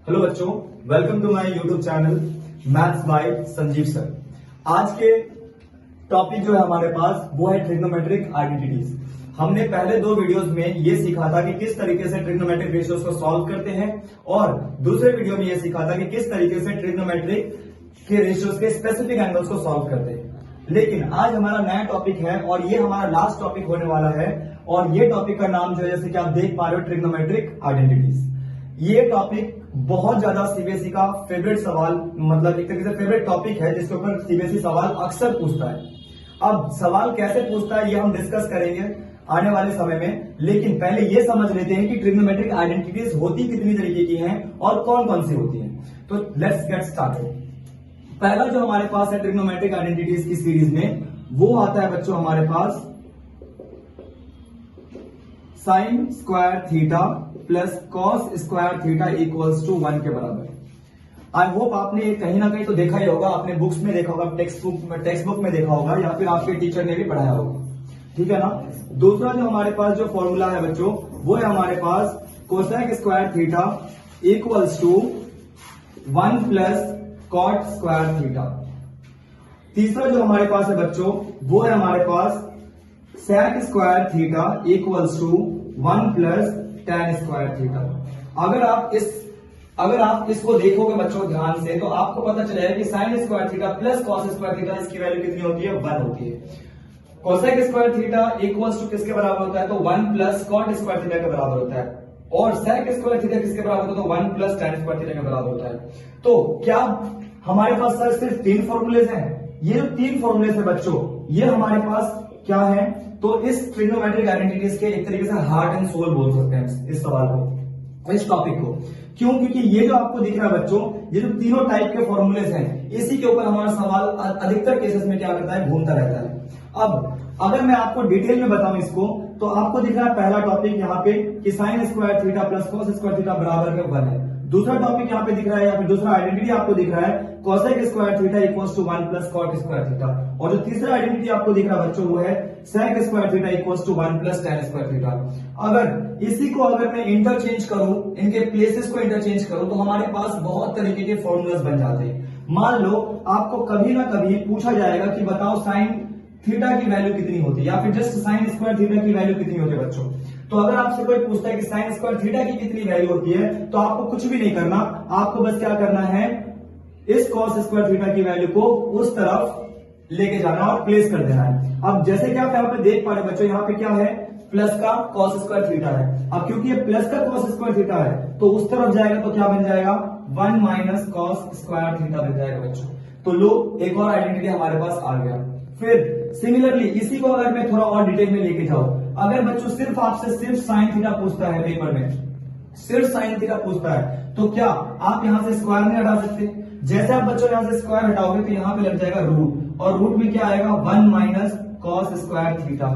Hello बच्चों, welcome to my YouTube channel maths by Sanjeev sir. आज के टॉपिक जो है हमारे पास वो है ट्रिग्नोमेट्रिक आइडेंटिटीज। हमने पहले दो वीडियोस में ये सीखा था कि किस तरीके से ट्रिग्नोमेट्रिक रेशियोज को सॉल्व करते हैं और दूसरे वीडियो में ये सीखा था कि किस तरीके से ट्रिग्नोमेट्रिक के रेशियोज के स्पेसिफिक एंगल्स को सॉल्व करते हैं। लेकिन आज हमारा नया टॉपिक है और ये हमारा लास्ट टॉपिक होने वाला है और ये टॉपिक का नाम जो है जैसे कि आप देख पा रहे हो ट्रिग्नोमेट्रिक आइडेंटिटीज। ये टॉपिक बहुत ज्यादा सीबीएसई का फेवरेट सवाल, मतलब एक तरीके से फेवरेट टॉपिक है जिसके ऊपर सीबीएसई सवाल अक्सर पूछता है। अब सवाल कैसे पूछता है ये हम डिस्कस करेंगे आने वाले समय में, लेकिन पहले ये समझ लेते हैं कि ट्रिग्नोमेट्रिक आइडेंटिटीज होती कितनी तरीके की हैं और कौन कौन सी होती हैं। तो लेट्स गेट स्टार्टेड। पहला जो हमारे पास है ट्रिग्नोमेट्रिक आइडेंटिटीज की सीरीज में, वो आता है बच्चों हमारे पास sine square theta plus cos square theta equals to 1 के बराबर। आई होप आपने ये कहीं ना कहीं तो देखा ही होगा, आपने बुक्स में देखा होगा, टेक्स्ट बुक में देखा होगा या फिर आपके टीचर ने भी पढ़ाया होगा, ठीक है ना। दूसरा जो हमारे पास जो फॉर्मूला है बच्चों वो है हमारे पास cosec square theta equals to 1 plus cot square theta. तीसरा जो हमारे पास है बच्चों वो है हमारे पास sec square theta equals to 1 plus tan square theta. अगर आप इसको देखोगे बच्चों ध्यान से तो आपको पता चलेगा कि sine square theta plus cos square theta इसकी वैल्यू कितनी होती है, 1 होती है। Cosec square theta equals to किसके बराबर होता है, तो 1 प्लस कॉट स्क्वायर थीटा के बराबर होता है। और सेक स्क्वायर थीटा किसके बराबर होता है, तो 1 प्लस tan स्क्वायर थीटा के बराबर होता है। तो क्या हमारे पास सर सिर्फ 3 फॉर्मूलेज हैं? ये जो 3 फॉर्मूलेज है बच्चों ये हमारे पास क्या है, तो इस ट्रिग्नोमेट्रिक आइडेंटिटीज के एक तरीके से हार्ट एंड सोल बोल सकते हैं इस सवाल को, इस टॉपिक को। क्यों? क्योंकि ये जो आपको दिख रहा है बच्चों, ये जो तीनों टाइप के फॉर्मूलेज हैं इसी के ऊपर हमारा सवाल अधिकतर केसेस में क्या करता है, घूमता रहता है। अब अगर मैं आपको डिटेल में बताऊं इसको, तो आपको दिख रहा है पहला टॉपिक यहाँ पे कि sine square theta plus cos square theta बराबर के 1 है। दूसरा टॉपिक यहाँ पे दिख रहा है या फिर दूसरा आइडेंटिटी आपको दिख रहा है cosec square theta equals to 1 plus cot square theta. और जो तीसरा आइडेंटिटी आपको दिख रहा है बच्चों वो है sec square theta equals to 1 plus tan square theta. अगर मैं इंटरचेंज करूं, इनके प्लेसेस को इंटरचेंज करूं, तो हमारे पास बहुत तरीके के फॉर्मूलाज बन जाते हैं। मान लो आपको कभी ना कभी पूछा जाएगा कि बताओ साइन थीटा की वैल्यू कितनी होती है या फिर जस्ट साइन स्क्वायर थीटा की वैल्यू कितनी होती है बच्चों। तो अगर आपसे कोई पूछता है कि साइन स्क्वायर थीटा की कितनी वैल्यू होती है, तो आपको कुछ भी नहीं करना, आपको बस क्या करना है, इस कॉस स्क्वायर थीटा की वैल्यू को उस तरफ लेके जाना और प्लेस कर देना है। अब जैसे कि आप यहाँ पे देख पा रहे बच्चों, यहाँ पे क्या है, प्लस का कॉस स्क्वायर थीटा है। अब क्योंकि ये प्लस का कॉस स्क्वायर थीटा है तो उस तरफ जाएगा तो क्या बन जाएगा, 1 माइनस कॉस स्क्वायर थीटा बन जाएगा बच्चों। तो लो एक और आइडेंटिटी हमारे पास आ गया। फिर सिमिलरली इसी को अगर मैं थोड़ा और डिटेल में लेके जाऊं, अगर बच्चों सिर्फ आपसे सिर्फ साइन थीटा पूछता है पेपर में, सिर्फ साइन थीटा पूछता है, तो क्या आप यहां से स्क्वायर नहीं हटा सकते? जैसे आप बच्चों यहां से स्क्वायर हटाओगे तो यहां पे लग जाएगा रूट, और रूट में क्या आएगा, 1 माइनस कॉस स्क्वायर थीटा।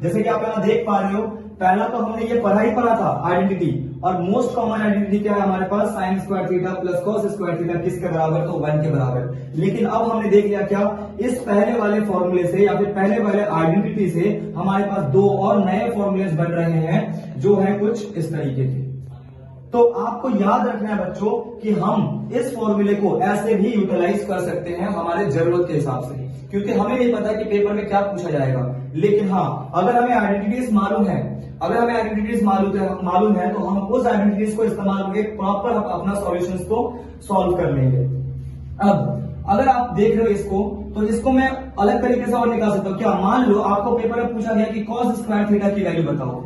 जैसे कि आप यहां देख पा रहे हो, पहला तो हमने ये पढ़ा था आइडेंटिटी, और मोस्ट कॉमन आइडेंटिटी क्या है हमारे पास, sine square theta plus cos square theta किसके बराबर, तो 1 के बराबर। लेकिन अब हमने देख लिया क्या, इस पहले वाले फॉर्मूले से या फिर पहले वाले आइडेंटिटी से हमारे पास 2 और नए फॉर्मूलेज बन रहे हैं जो है कुछ इस तरीके के। तो आपको याद रखना है बच्चों कि हम इस फॉर्मूले को ऐसे भी यूटिलाइज कर सकते हैं हमारे जरूरत के हिसाब से, क्योंकि हमें नहीं पता कि पेपर में क्या पूछा जाएगा। लेकिन हाँ, अगर हमें आइडेंटिटीज मालूम है, तो हम उस आइडेंटिटीज को इस्तेमाल करके प्रॉपर अपना सॉल्यूशंस को सॉल्व कर लेंगे। अब अगर आप देख रहे हो इसको, तो इसको मैं अलग तरीके से और निकाल सकता हूं। क्या, मान लो आपको पेपर में पूछा गया कि कॉस स्क्वायर थीटा की वैल्यू बताओ,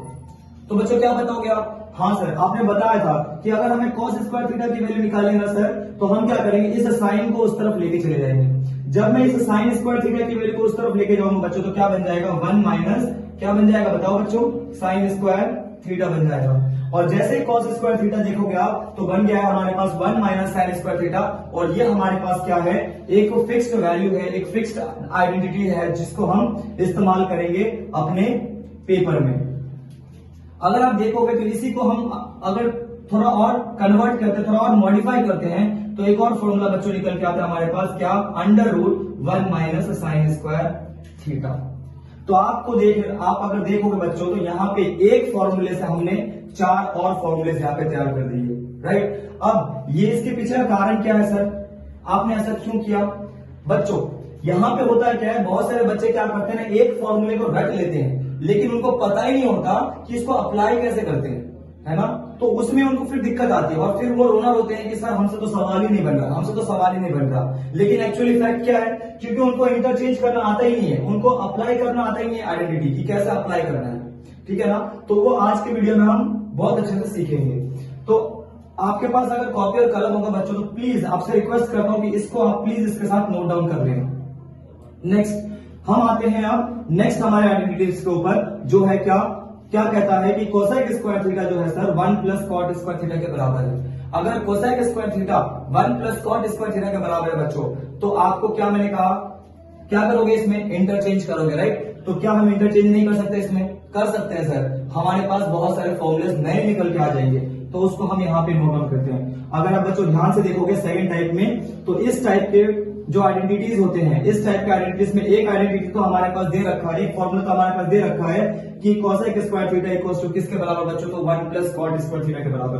तो बच्चों क्या बताओगे आप? हाँ सर, आपने बताया था कि अगर हमें cos स्क्वायर थीटा की वैल्यू निकालनी है सर, तो हम क्या करेंगे, इस साइन को उस तरफ लेके चले जाएंगे। जब मैं इस साइन स्क्वायर थीटा की वैल्यू को उस तरफ लेके जाऊंगा बच्चों, तो क्या बन जाएगा, 1 माइनस क्या बन जाएगा, बताओ बच्चों, साइन स्क्वायर थीटा बन जाएगा। और जैसे ही cos स्क्वायर थीटा देखोगे आप, तो बन गया है हमारे पास 1 माइनस साइन स्क्वायर थीटा। और ये हमारे पास क्या है, एक फिक्स्ड वैल्यू है, एक फिक्स्ड आइडेंटिटी है जिसको हम इस्तेमाल करेंगे अपने पेपर में। अगर आप देखोगे तो इसी को हम अगर थोड़ा और कन्वर्ट करते हैं, थोड़ा और मॉडिफाई करते हैं, तो एक और फॉर्मूला बच्चों निकल के आता है हमारे पास, क्या, under root 1 minus sine square theta. तो आप अगर देखोगे बच्चों, तो यहाँ पे एक फॉर्मूले से हमने 4 और फॉर्मूले यहाँ पे तैयार कर दिए, राइट। अब ये इसके पीछे का कारण क्या है सर, आपने ऐसा क्यों किया? बच्चों यहां पे होता है क्या है, बहुत सारे बच्चे क्या करते हैं ना, एक फॉर्मूले को रट लेते हैं लेकिन उनको पता ही नहीं होता कि इसको अप्लाई कैसे करते हैं, है ना। तो उसमें उनको फिर दिक्कत आती है और फिर वो रोना रोते हैं कि सर हमसे तो सवाल ही नहीं बन रहा, हमसे तो सवाल ही नहीं बन रहा। लेकिन एक्चुअली फैक्ट क्या है, क्योंकि उनको इंटरचेंज करना आता ही नहीं है, उनको अप्लाई करना आता ही नहीं है आइडेंटिटी की कैसे अप्लाई करना है, ठीक है ना। तो वो आज के वीडियो में हम बहुत अच्छे से सीखेंगे। तो आपके पास अगर कॉपी और कलम होगा बच्चों तो प्लीज आपसे रिक्वेस्ट करता हूं कि इसको आप प्लीज इसके साथ नोट डाउन कर लेना। नेक्स्ट हम आते हैं अब नेक्स्ट हमारे आइडेंटिटीज के ऊपर, जो है क्या क्या कहता है कि कोसेक स्क्वायर थीटा जो है sir 1 plus cot square theta के बराबर है। अगर cosec square theta 1 plus cot square theta के बराबर है बच्चों, तो आपको क्या मैंने कहा, क्या करोगे इसमें, इंटरचेंज करोगे, राइट। तो क्या हम इंटरचेंज नहीं कर सकते इसमें? कर सकते हैं सर, हमारे पास बहुत सारे फॉर्मूले नए निकल के आ जाएंगे, तो उसको हम यहाँ पे नोट डाउन करते हैं। अगर आप बच्चों ध्यान से देखोगे सेकंड टाइप में, तो इस टाइप के जो आइडेंटिटीज होते हैं, इस टाइप के आइडेंटिटीज में एक आइडेंटिटी तो हमारे पास दे रखा है, एक फॉर्मूला तो हमारे पास दे रखा है कि cosec square theta equals to किसके बराबर बच्चों, तो 1 प्लस कॉट स्क्वायर थीटा के बराबर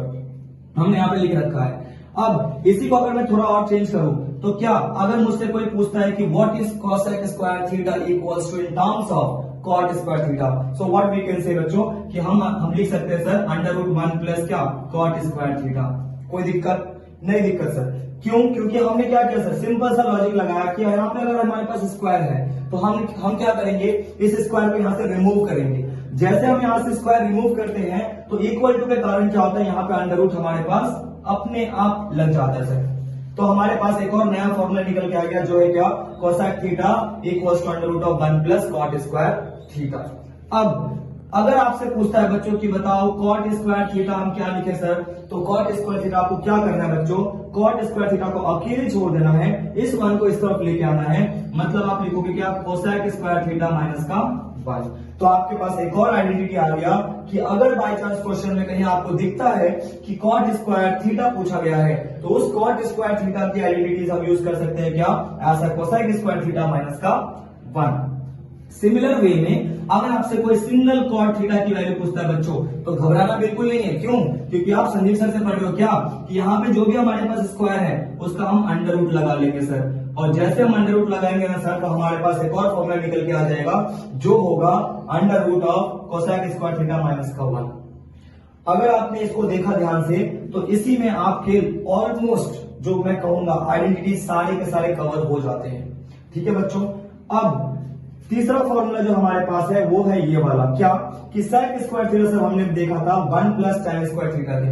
हमने यहाँ पे लिख रखा है। अब इसी को अगर मैं थोड़ा और चेंज करूं तो क्या, अगर मुझसे कोई पूछता है कि what is cosec square theta equals to in terms of cot square theta, so what we can say बच्चों कि हम लिख सकते हैं सर √1 प्लस क्या कॉट स्क्वायर थीटा। कोई दिक्कत नहीं? दिक्कत सर, क्यों? क्योंकि हमने क्या किया सर, सिंपल सा लॉजिक लगाया कि यहाँ पे अगर हमारे पास स्क्वायर है तो हम क्या करेंगे, इस स्क्वायर को यहाँ से रिमूव करेंगे। जैसे हम यहाँ से स्क्वायर रिमूव करते हैं तो इक्वल टू के कारण क्या होता है, यहाँ पे अंडर रूट हमारे पास अपने आप लग जाता है सर। तो हमारे पास एक और नया फॉर्मूला निकल के आ गया, जो है क्या, cosec theta equals to √1 plus cot square theta. अब अगर आपसे पूछता है बच्चों कि बताओ कॉट स्क्वायर थीटा हम क्या लिखे सर, तो कॉट स्क्वायर थीटा आपको क्या करना है बच्चों, कॉट स्क्वायर थीटा को अकेले छोड़ देना है, इस वन को इस तरफ लेके आना है, मतलब आप लिखोगे क्या, कोसेक स्क्वायर थीटा माइनस का 1। तो आपके पास एक और आइडेंटिटी आ गया कि अगर बाय चांस क्वेश्चन में कहीं आपको दिखता है कि कॉट स्क्वायर थीटा पूछा गया है, तो उस कॉट स्क्वायर थीटा की आइडेंटिटीज हम यूज कर सकते हैं क्या, ऐसा कोसेक स्क्वायर थीटा माइनस का 1। सिमिलर वे में अगर आपसे कोई सिंगल कॉट थीटा की वैल्यू पूछता है बच्चों, तो घबराना बिल्कुल नहीं है। क्यों? क्योंकि आप संदीप सर से पढ़ रहे हो क्या कि यहाँ पे जो भी हमारे पास स्क्वायर है उसका हम अंडर रूट लगा लेंगे सर, और जैसे हम अंडर रूट लगाएंगे ना सर, तो हमारे पास एक और फॉर्मूला निकल के आ जाएगा, जो होगा under root of cosec square theta minus का 1। अगर आपने इसको देखा ध्यान से तो इसी में आपके ऑलमोस्ट जो मैं कहूंगा आइडेंटिटी सारे के सारे कवर हो जाते हैं, ठीक है बच्चों। अब तीसरा फॉर्मूला जो हमारे पास है वो है ये वाला, क्या कि सेक स्क्वायर थीटा सर हमने देखा था 1 प्लस tan स्क्वायर थीटा के।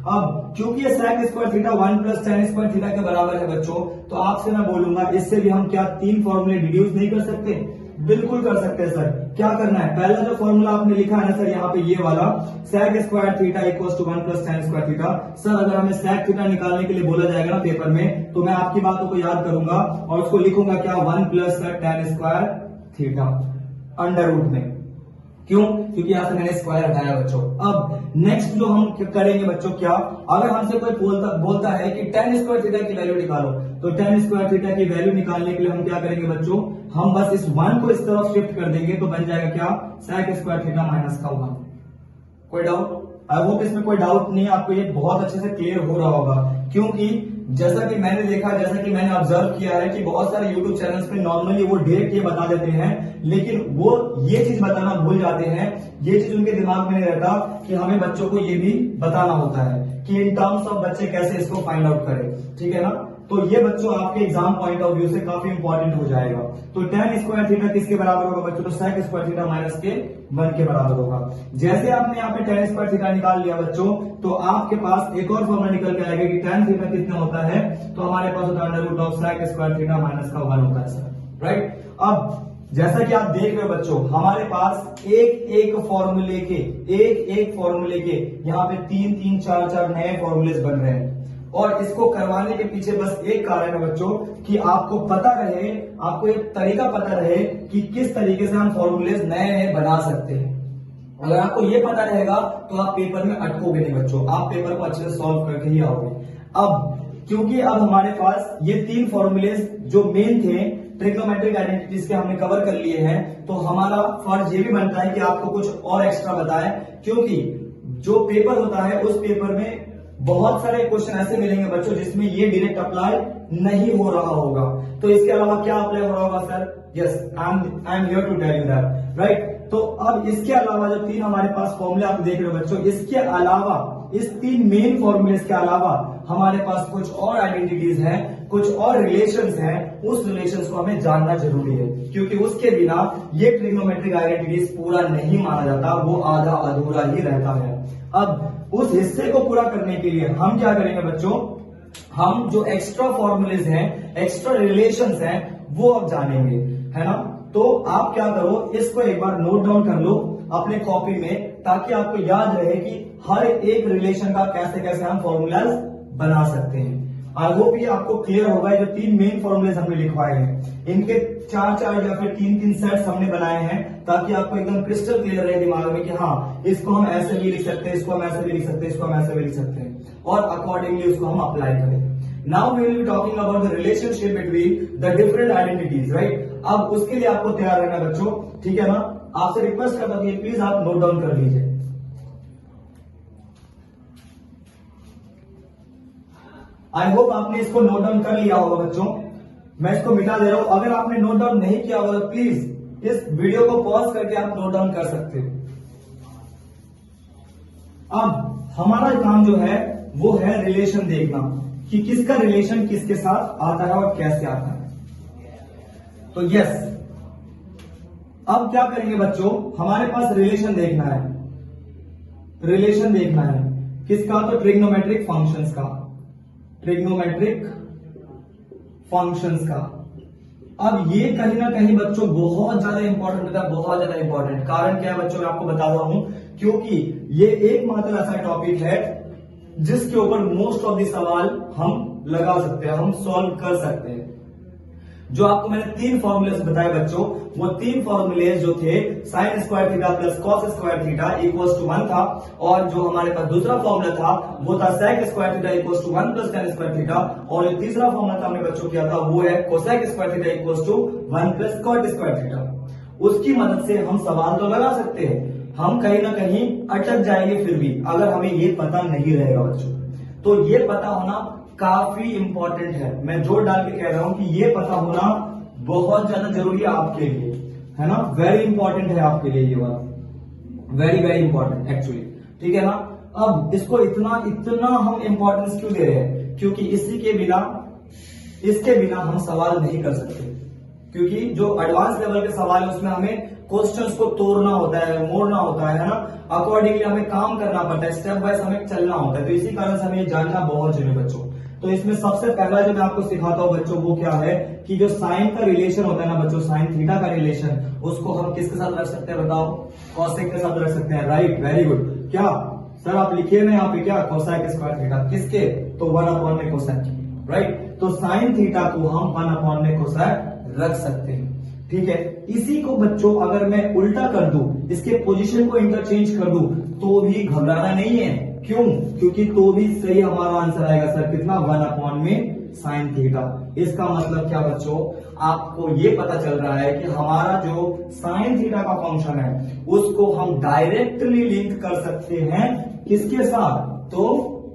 अब क्योंकि ये sec square theta 1 plus tan square theta के बराबर है बच्चों, तो आपसे मैं बोलूंगा इससे भी हम क्या 3 फॉर्मूले डिड्यूस नहीं कर सकते? बिल्कुल कर सकते हैं सर। क्या करना है, पहला जो फॉर्मूला आपने लिखा है ना सर यहाँ पे ये वाला, sec square theta equals to 1 plus tan square theta. Sir अगर हमें सेक थीटा निकालने के लिए बोला जाएगा ना पेपर में, तो मैं आपकी बातों को याद करूंगा और उसको लिखूंगा क्या, 1 plus tan square theta under root में। क्यों? क्योंकि यहां से मैंने स्क्वायर हटाया बच्चों। अब नेक्स्ट जो हम करेंगे बच्चों, क्या अगर हमसे कोई बोलता है कि tan स्क्वायर थीटा की वैल्यू निकालो, तो tan स्क्वायर थीटा की वैल्यू निकालने के लिए हम क्या करेंगे बच्चों, हम बस इस 1 को इस तरफ शिफ्ट कर देंगे, तो बन जाएगा क्या, सेक स्क्वायर थीटा माइनस का 1। कोई डाउट? आई होप इसमें कोई डाउट नहीं है, आपको ये बहुत अच्छे से क्लियर हो रहा होगा। क्योंकि जैसा कि मैंने देखा, जैसा कि मैंने ऑब्जर्व किया है कि बहुत सारे YouTube चैनल्स पे नॉर्मली वो डायरेक्ट ये बता देते हैं, लेकिन वो ये चीज बताना भूल जाते हैं, ये चीज उनके दिमाग में नहीं रहता कि हमें बच्चों को ये भी बताना होता है कि इन टर्म्स ऑफ बच्चे कैसे इसको फाइंड आउट करें, ठीक है ना। तो ये बच्चों आपके एग्जाम पॉइंट ऑफ व्यू से काफी इंपॉर्टेंट हो जाएगा। तो tan स्क्वायर थीटा किसके बराबर होगा बच्चों, तो सेक स्क्वायर थीटा माइनस के 1 के बराबर होगा। जैसे आपने यहाँ पे tan स्क्वायर थीटा निकाल लिया बच्चों, तो आपके पास एक और फॉर्मूला निकल के आएगा कि tan थीटा कितना होता है, तो हमारे पास होता है under root of sec square theta minus का 1 होता है सर, राइट। अब जैसा कि आप देख रहे हो बच्चों, हमारे पास एक फॉर्मूले के यहाँ पे 3 4 नए फॉर्मूलेस बन रहे हैं, और इसको करवाने के पीछे बस एक कारण है बच्चों कि आपको पता रहे, आपको एक तरीका पता रहे कि किस तरीके से हम फॉर्मूलेस नए बना सकते हैं। अगर आपको ये पता रहेगा तो आप पेपर में अटकोगे नहीं बच्चों, आप पेपर को अच्छे से सॉल्व करके ही आओगे। अब क्योंकि अब हमारे पास ये 3 फॉर्मूलेस जो मेन थे ट्रिग्नोमेट्रिक आइडेंटिटीज के हमने कवर कर लिए हैं, तो हमारा फर्ज ये भी बनता है कि आपको कुछ और एक्स्ट्रा बताएं, क्योंकि जो पेपर होता है उस पेपर में बहुत सारे क्वेश्चन ऐसे मिलेंगे बच्चों जिसमें ये डायरेक्ट अप्लाई नहीं हो रहा होगा, तो इसके अलावा क्या अप्लाई हो रहा होगा sir? Yes, I am here to tell you that, right. तो अब इसके अलावा जो तीन हमारे पास फॉर्मूले आप देख रहे हो बच्चों, इसके अलावा इस तीन मेन फॉर्मूले के अलावा हमारे पास कुछ और आइडेंटिटीज हैं, कुछ और रिलेशंस हैं, उस रिलेशंस को हमें जानना जरूरी है, क्योंकि उसके बिना ये ट्रिग्नोमेट्रिक आइडेंटिटीज पूरा नहीं माना जाता, वो आधा अधूरा ही रहता है। अब उस हिस्से को पूरा करने के लिए हम क्या करेंगे बच्चों, हम जो एक्स्ट्रा फॉर्मूलेज हैं, एक्स्ट्रा रिलेशंस हैं, वो अब जानेंगे, है ना। तो आप क्या करो, इसको एक बार नोट डाउन कर लो अपने कॉपी में, ताकि आपको याद रहे कि हर एक रिलेशन का कैसे कैसे हम फॉर्मूलाज बना सकते हैं। आई होप ये आपको क्लियर होगा। जो तीन मेन फॉर्मूलेज हमने लिखवाए हैं, इनके चार या फिर तीन सेट्स हमने बनाए हैं, ताकि आपको एकदम क्रिस्टल क्लियर रहे दिमाग में कि हाँ, इसको हम ऐसे भी लिख सकते हैं, इसको हम ऐसे भी लिख सकते हैं, इसको हम ऐसे भी लिख सकते हैं, और अकॉर्डिंगली उसको हम अप्लाई करें। Now we will be talking about the relationship between the different identities, right? अब उसके लिए आपको तैयार रहना बच्चों, ठीक है ना। आपसे रिक्वेस्ट करता हूं प्लीज आप नोट डाउन कर लीजिए। आई होप आपने इसको नोट डाउन कर लिया होगा बच्चों। मैं इसको मिटा दे रहा हूं, अगर आपने नोट डाउन नहीं किया होगा तो प्लीज इस वीडियो को पॉज करके आप नोट डाउन कर सकते हो। अब हमारा काम जो है वो है रिलेशन देखना, कि किसका रिलेशन किसके साथ आता है और कैसे आता है। तो यस, अब क्या करेंगे बच्चों, हमारे पास रिलेशन देखना है, रिलेशन देखना है किसका? तो ट्रिग्नोमेट्रिक फंक्शंस का, ट्रिग्नोमेट्रिक फंक्शंस का। अब ये कहीं ना कहीं बच्चों बहुत ज्यादा इंपॉर्टेंट होता है, बहुत ज्यादा इंपॉर्टेंट। कारण क्या है बच्चों, मैं आपको बता रहा हूं, क्योंकि ये एकमात्र ऐसा टॉपिक है जिसके ऊपर मोस्ट ऑफ द सवाल हम लगा सकते हैं, हम सॉल्व कर सकते हैं। जो आपको मैंने तीन फॉर्मूले बताए बच्चों, वो तीन फॉर्मूले जो थे sine square theta plus cos square theta equals to 1 था, और जो हमारे पास दूसरा फॉर्मूला था वो था sec square theta equals to 1 plus tan square theta, और जो तीसरा फॉर्मूला था हमने बच्चों किया था वो है cosec square theta equals to 1 plus cot square theta. उसकी मदद से हम सवाल तो लगा सकते हैं, हम कहीं ना कहीं अटक जाएंगे फिर भी, अगर हमें ये पता नहीं रहेगा बच्चों। तो ये पता होना काफी इंपॉर्टेंट है, मैं जोर डाल के कह रहा हूं कि ये पता होना बहुत ज्यादा जरूरी है आपके लिए, है ना। वेरी इंपॉर्टेंट है आपके लिए ये बात, वेरी वेरी इंपॉर्टेंट एक्चुअली, ठीक है ना। अब इसको इतना हम इंपॉर्टेंस क्यों दे रहे हैं? क्योंकि इसके बिना हम सवाल नहीं कर सकते, क्योंकि जो एडवांस लेवल के सवाल है उसमें हमें क्वेश्चंस को तोड़ना होता है, मोड़ना होता है ना, अकॉर्डिंगली हमें काम करना पड़ता है, स्टेप बाय हमें चलना होता है। तो इसी कारण से हमें ये जानना बहुत जरूरी है बच्चों। तो इसमें सबसे पहला जो मैं आपको सिखाता हूं बच्चों वो क्या है, कि जो साइन का रिलेशन होता है ना बच्चों, साइन थीटा का रिलेशन, उसको हम किसके साथ रख सकते हैं बताओ? कोसेक के साथ रख सकते हैं, राइट, वेरी गुड। क्या सर आप लिखिए ना यहाँ पे, क्या कोसेक स्क्वायर थीटा किसके? तो 1 अपॉन में कोसेक, राइट। तो साइन थीटा को हम 1 अपॉन में कोसेक रख सकते हैं, ठीक है। इसी को बच्चों अगर मैं उल्टा कर दूं, इसके पोजीशन को इंटरचेंज कर दूं, तो भी घबराना नहीं है। क्यों? क्योंकि तो भी सही हमारा आंसर आएगा सर कितना? 1 अपॉन में साइन थीटा। इसका मतलब क्या बच्चों, आपको ये पता चल रहा है कि हमारा जो साइन थीटा का फंक्शन है उसको हम डायरेक्टली लिंक कर सकते हैं किसके साथ? तो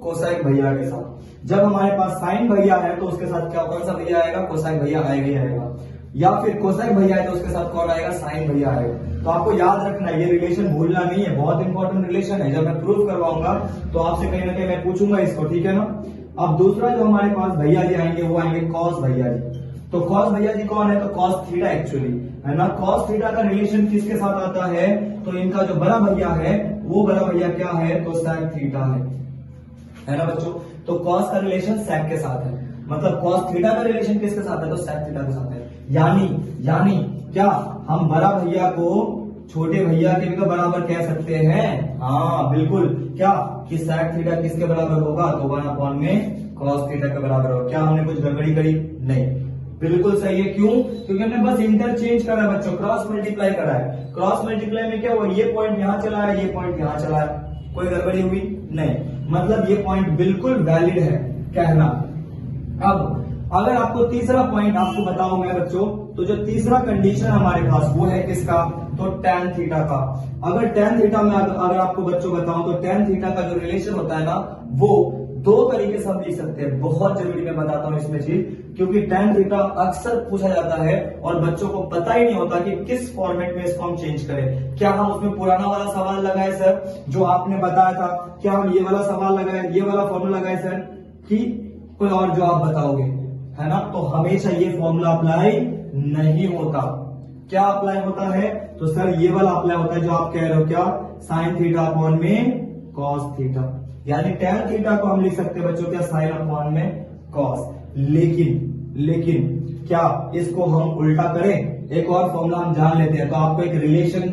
कोसेक भैया के साथ। जब हमारे पास साइन भैया है तो उसके साथ क्या, कौन सा भैया आएगा? कोसेक भैया आएगा ही आएगा। या फिर कोसेक भैया है तो उसके साथ कौन आएगा? साइन भैया आएगा। तो आपको याद रखना है, ये रिलेशन भूलना नहीं है, बहुत इंपॉर्टेंट रिलेशन है। जब मैं प्रूफ करवाऊंगा तो आपसे कहीं ना कहीं मैं पूछूंगा इसको, ठीक है ना। अब दूसरा जो हमारे पास भैया जी आएंगे वो आएंगे कॉस भैया जी। तो कॉस भैया जी कौन है? तो कॉस थीटा एक्चुअली, है ना। कॉस थीटा का रिलेशन किसके साथ आता है? तो इनका जो बड़ा भैया है वो बड़ा भैया क्या है? तो सेक थीटा है ना बच्चों। तो कॉस का रिलेशन सेक के साथ है, मतलब कॉस थीटा का रिलेशन किसके साथ है? तो सेक थीटा के साथ है। यानी क्या हम बड़ा भैया को छोटे भैया के भी बराबर कह सकते हैं? हाँ बिल्कुल। क्या कि सेक थीटा किसके बराबर होगा? तो 1 अपॉन में कॉस थीटा के बराबर होगा। क्या हमने कुछ गड़बड़ी करी? नहीं, बिल्कुल सही है। क्यों? क्योंकि हमने बस इंटरचेंज करा है बच्चों, क्रॉस मल्टीप्लाई करा है। क्रॉस मल्टीप्लाई में क्या हुआ? ये पॉइंट यहां चला है, ये पॉइंट यहां चला है, कोई गड़बड़ी हुई नहीं, मतलब ये पॉइंट बिल्कुल वैलिड है कहना। अब अगर आपको तीसरा पॉइंट आपको बताऊं मैं बच्चों, तो जो तीसरा कंडीशन हमारे पास वो है किसका? तो tan थीटा का। अगर tan थीटा में अगर आपको बच्चों बताऊं तो tan थीटा का जो रिलेशन होता है ना वो दो तरीके से हम लिख सकते हैं, बहुत जरूरी मैं बताता हूं इसमें चीज, क्योंकि tan थीटा अक्सर पूछा जाता है और बच्चों को पता ही नहीं होता कि किस फॉर्मेट में इसको हम चेंज करें। क्या हम उसमें पुराना वाला सवाल लगाए सर जो आपने बताया था, क्या हम ये वाला सवाल लगाए, ये वाला फॉर्मूला लगाए सर, कि कोई और जो आप बताओगे, है ना? तो हमेशा ये फॉर्मूला अप्लाई नहीं होता। क्या अप्लाई होता है? तो सर ये वाला अप्लाई होता है जो आप कह रहे हो, क्या? साइन थीटा अपॉन में कॉस थीटा, यानी tan थीटा को हम लिख सकते हैं बच्चों क्या? साइन अपॉन में कॉस। लेकिन क्या इसको हम उल्टा करें? एक और फॉर्मूला हम जान लेते हैं तो आपको एक रिलेशन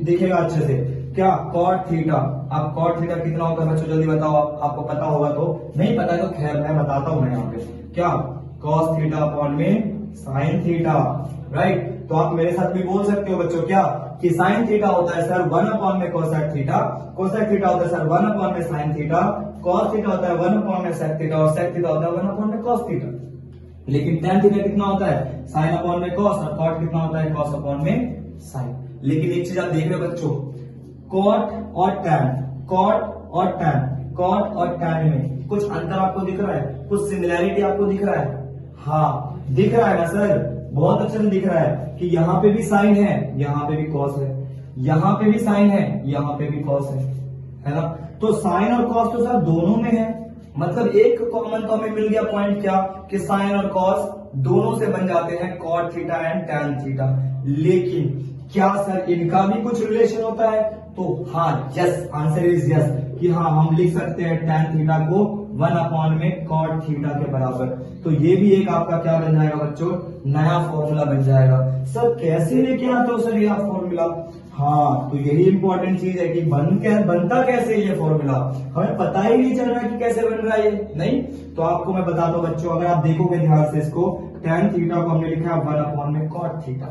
दिखेगा अच्छे से। क्या? Cot theta. अब कॉट थीटा कितना होगा बच्चों? जल्दी बताओ, आपको पता होगा तो, नहीं पता है तो खैर मैं बताता हूं। यहाँ पे क्या? कॉस थीटा अपॉन में साइन थीटा, राइट? तो आप मेरे साथ भी बोल सकते हो बच्चों क्या, कि साइन थीटा होता है सर 1 अपॉन में कोसेक थीटा, कोसेक थीटा होता है सर 1 अपॉन में साइन थीटा, कॉस थीटा होता है 1 अपॉन में सेक थीटा, और सेक थीटा होता है 1 अपॉन में कॉस थीटा। लेकिन tan थीटा कितना होता है? साइन अपॉन में कॉस, और कॉट कितना होता है? कॉस अपॉन में साइन। लेकिन एक चीज आप देख रहे हो बच्चों, कॉट और टैन, कॉट और टैन, कॉट और टैन में कुछ अंतर आपको दिख रहा है? कुछ सिमिलैरिटी आपको दिख रहा है? हाँ दिख रहा है ना सर, बहुत अच्छे से दिख रहा है कि यहाँ पे भी साइन है, यहाँ पे भी कॉस है, यहाँ पे भी साइन है, यहाँ पे भी कॉस है ना? तो साइन और कॉस तो सर दोनों में है, मतलब एक कॉमन तो हमें मिल गया पॉइंट, क्या? कि साइन और कॉस दोनों से बन जाते हैं cot theta and tan theta. लेकिन क्या सर इनका भी कुछ रिलेशन होता है? तो हाँ, यस, आंसर इज यस, कि हाँ हम लिख सकते हैं टैन थीटा को 1 अपॉन में कॉट थीटा के बराबर। तो ये भी एक आपका क्या बन जाएगा बच्चों? नया फॉर्मूला बन जाएगा। सर कैसे लेके आते हो सर ये आप फॉर्मूला? हाँ, तो यही इंपॉर्टेंट चीज है कि बनता कैसे ये फॉर्मूला, हमें पता ही नहीं चल रहा कि कैसे बन रहा है ये, नहीं? तो आपको मैं बताता हूं बच्चों, अगर आप देखोगे ध्यान से इसको, tan थीटा को हमने लिखा है 1 अपॉन में कॉट थीटा,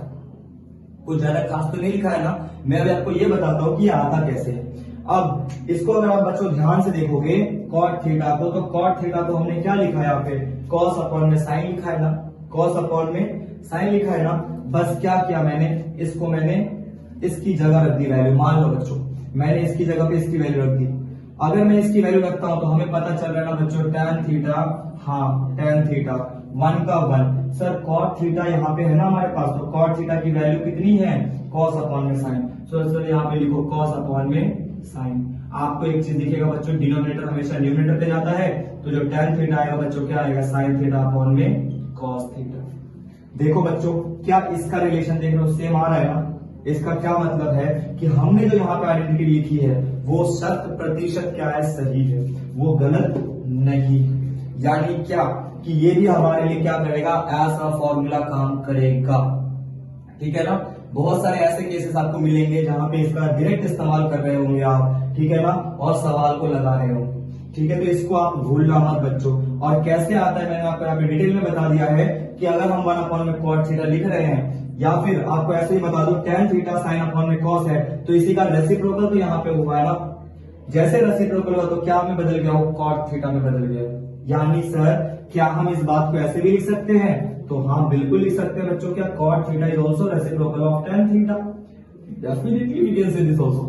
कुछ ज्यादा खास तो नहीं लिखा है ना। मैं अभी आपको ये बताता हूँ कि आता कैसे है। अब इसको अगर आप बच्चों ध्यान से देखोगे कॉट थीटा को, तो कॉट थीटा को हमने क्या लिखा है यहाँ पे? कॉस अपॉन में साइन लिखा है ना, कॉस अपॉन में साइन लिखा है ना। बस क्या किया मैंने, इसको मैंने इसकी जगह रख दी वैल्यू। मान लो बच्चों मैंने इसकी जगह पे इसकी वैल्यू रख दी। अगर मैं इसकी वैल्यू रखता हूं तो हमें पता चल रहा है ना बच्चों, tan थीटा, हाँ tan थीटा 1 का 1, सर कॉट थीटा यहाँ पे है ना हमारे पास, तो कॉट थीटा की वैल्यू कितनी है? कॉस अपॉन में साइन। सर यहाँ पे लिखो कॉस अपॉन में साइन। आपको एक चीज दिखेगा बच्चों, डिनोमिनेटर हमेशा न्यूमरेटर पे जाता है, तो जो tan थीटा आएगा बच्चों क्या आएगा? साइन थीटा अपॉन में कॉस थीटा। देखो बच्चों, क्या इसका रिलेशन देख लो सेम आ रहा है ना? इसका क्या मतलब है कि हमने जो यहाँ पे आइडेंटिटी लिखी है वो 100% क्या है? सही है, वो गलत नहीं। यानी क्या कि ये भी हमारे लिए क्या करेगा? ऐसा फॉर्मूला काम करेगा, ठीक है ना? बहुत सारे ऐसे केसेस आपको मिलेंगे जहां पे इसका डायरेक्ट इस्तेमाल कर रहे होंगे आप, ठीक है ना, और सवाल को लगा रहे होंगे, ठीक है? तो इसको आप भूलना मत बच्चों। और कैसे आता है मैंने आपको यहाँ पे डिटेल में बता दिया है कि अगर हम 1 अपॉन में कॉट थीटा लिख रहे हैं, या फिर आपको ऐसे ही बता दो tan थीटा साइन अपॉन में कॉस है, तो इसी का रेसिप्रोकल तो यहाँ पे हुआ है ना। जैसे रेसिप्रोकल हुआ तो क्या में बदल गया? वो कॉट थीटा में बदल गया। यानी सर क्या हम इस बात को ऐसे भी लिख सकते हैं? तो हाँ बिल्कुल लिख सकते हैं बच्चों, क्या cot theta is also reciprocal of tan theta? Definitely we can say this also,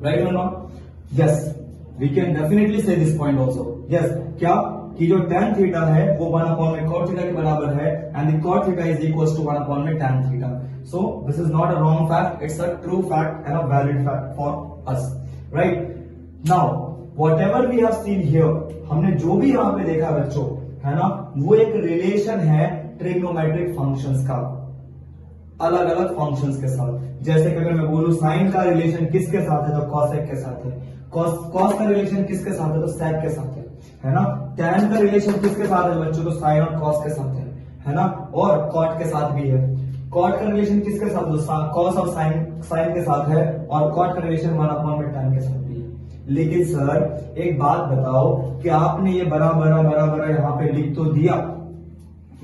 right और not? Yes, we can definitely say this point also. Yes, क्या कि जो tan थीटा है वो 1 अपॉन में cot थीटा के बराबर है, and the cot theta is equals to 1 upon में tan theta. So this is not a wrong fact, it's a true fact and a valid fact for us, right? Now whatever we have seen here, हमने जो भी यहाँ पे देखा बच्चों, है ना, वो एक रिलेशन है ट्रिग्नोमेट्रिक फंक्शंस का, अलग अलग फंक्शंस के साथ। जैसे कि अगर मैं बोलूं साइन का रिलेशन किसके साथ है? तो कॉसेक के साथ है। कॉस का रिलेशन किसके साथ है? तो सेक के साथ है ना? tan का रिलेशन किसके साथ है बच्चों? तो साइन और कॉस के साथ है ना? और कॉट के साथ भी है। कॉट का रिलेशन किसके साथ? तो कॉस और साइन के साथ है, और कॉट का रिलेशन 1 अपॉन में tan के साथ भी है। लेकिन सर एक बात बताओ कि आपने ये बड़ा यहाँ पे लिख तो दिया,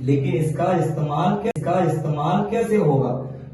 लेकिन इसका इस्तेमाल कैसे होगा?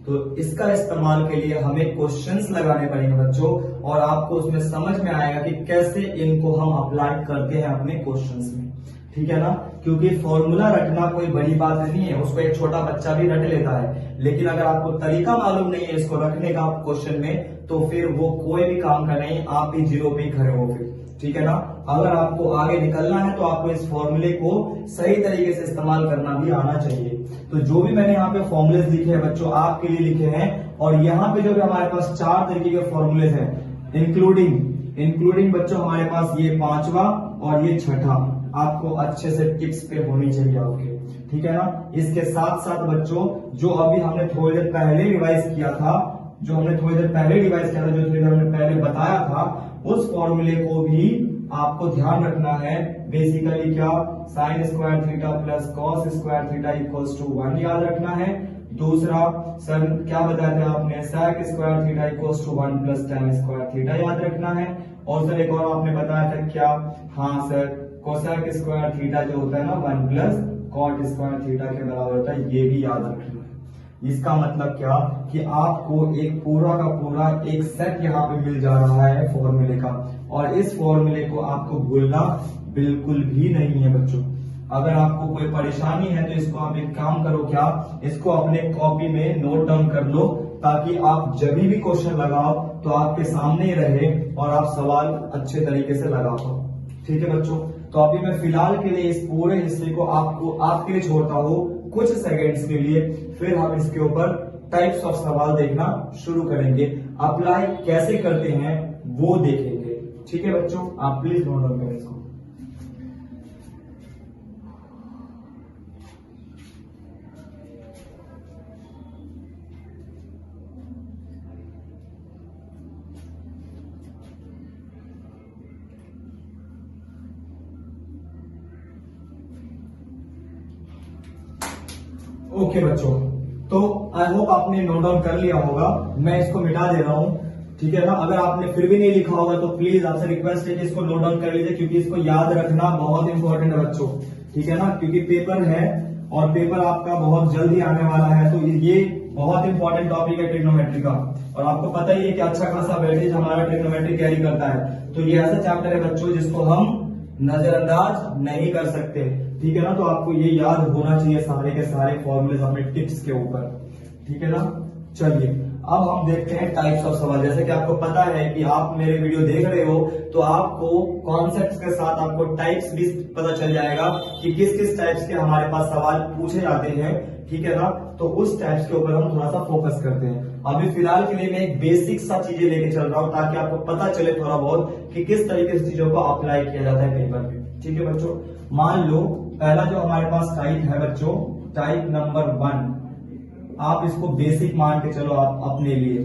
तो इसका इस्तेमाल के लिए हमें क्वेश्चंस लगाने पड़ेंगे बच्चों, और आपको उसमें समझ में आएगा कि कैसे इनको हम अप्लाई करते हैं अपने क्वेश्चंस में, ठीक है ना? क्योंकि फॉर्मूला रटना कोई बड़ी बात नहीं है, उसको एक छोटा बच्चा भी रट लेता है, लेकिन अगर आपको तरीका मालूम नहीं है इसको रखने का क्वेश्चन में, तो फिर वो कोई भी काम का नहीं, आप भी जीरो पे ही खड़े हो फिर, ठीक है ना? अगर आपको आगे निकलना है तो आपको इस फॉर्मूले को सही तरीके से इस्तेमाल करना भी आना चाहिए। तो जो भी मैंने यहाँ पे फॉर्मूलेस लिखे हैं बच्चों आपके लिए लिखे हैं, और यहाँ पे जो भी हमारे पास 4 तरीके के फॉर्मूलेस हैं, इंक्लूडिंग बच्चों हमारे पास ये 5वां और ये 6ठा, आपको अच्छे से टिप्स पे होनी चाहिए आपके, ठीक है ना। इसके साथ साथ बच्चों जो अभी हमने थोड़ी देर पहले रिवाइज किया था, जो हमने पहले बताया था, उस फॉर्मूले को भी आपको ध्यान रखना है। बेसिकली क्या, sine square theta plus cos square theta equals to 1 याद रखना है। दूसरा सर क्या बताया था आपने, sec square theta equals to 1 plus tan square theta याद रखना है। और सर एक और आपने बताया था क्या, हाँ सर कोसेक स्क्वायर थीटा जो होता है ना 1 प्लस कॉट स्क्वायर थीटा के बराबर होता है, ये भी याद रखना है। इसका मतलब क्या कि आपको एक पूरा का पूरा एक सेट यहाँ पे मिल जा रहा है फॉर्मूले का, और इस फॉर्मूले को आपको भूलना बिल्कुल भी नहीं है बच्चों। अगर आपको कोई परेशानी है तो इसको आप एक काम करो, क्या इसको अपने कॉपी में नोट डाउन कर लो, ताकि आप जब भी क्वेश्चन लगाओ तो आपके सामने ही रहे और आप सवाल अच्छे तरीके से लगा पाओ, ठीक है बच्चों। तो अभी मैं फिलहाल के लिए इस पूरे हिस्से को आपके लिए छोड़ता हूँ कुछ सेकेंड्स के लिए, फिर हम इसके ऊपर टाइप्स ऑफ सवाल देखना शुरू करेंगे, अप्लाई कैसे करते हैं वो देखेंगे, ठीक है बच्चों। आप प्लीज नोट डाउन करें इसको। ओके बच्चों, तो आई होप आपने नोट डाउन कर लिया होगा, मैं इसको मिटा दे रहा हूं, ठीक है ना। अगर आपने फिर भी नहीं लिखा होगा तो प्लीज आपसे रिक्वेस्ट है कि इसको नोट डाउन कर लीजिए, क्योंकि इसको याद रखना बहुत इंपॉर्टेंट है बच्चों, ठीक है ना। क्योंकि पेपर है और पेपर आपका बहुत जल्दी आने वाला है, तो ये बहुत इंपॉर्टेंट टॉपिक है ट्रिग्नोमेट्री का, और आपको पता ही है कि अच्छा खासा वेटेज हमारा ट्रिग्नोमेट्री कैरी करता है। तो ये ऐसा चैप्टर है बच्चों जिसको हम नजरअंदाज नहीं कर सकते, ठीक है ना। तो आपको ये याद होना चाहिए सारे के सारे फॉर्मूलेज अपने टिप्स के ऊपर, ठीक है ना। चलिए अब हम देखते हैं टाइप्स ऑफ सवाल। जैसे कि आपको पता है कि आप मेरे वीडियो देख रहे हो तो आपको कॉन्सेप्ट्स के साथ आपको टाइप्स भी पता चल जाएगा कि किस किस टाइप्स के हमारे पास सवाल पूछे जाते हैं, ठीक है ना। तो उस टाइप्स के ऊपर हम थोड़ा सा फोकस करते हैं। अभी फिलहाल के लिए मैं एक बेसिक सा चीजें लेके चल रहा हूं, ताकि आपको पता चले थोड़ा बहुत कि किस तरीके से चीजों को अप्लाई किया जाता है पेपर पे, ठीक है बच्चों। मान लो पहला जो हमारे पास टाइप है बच्चों, टाइप नंबर 1, आप इसको बेसिक मान के चलो आप अपने लिए,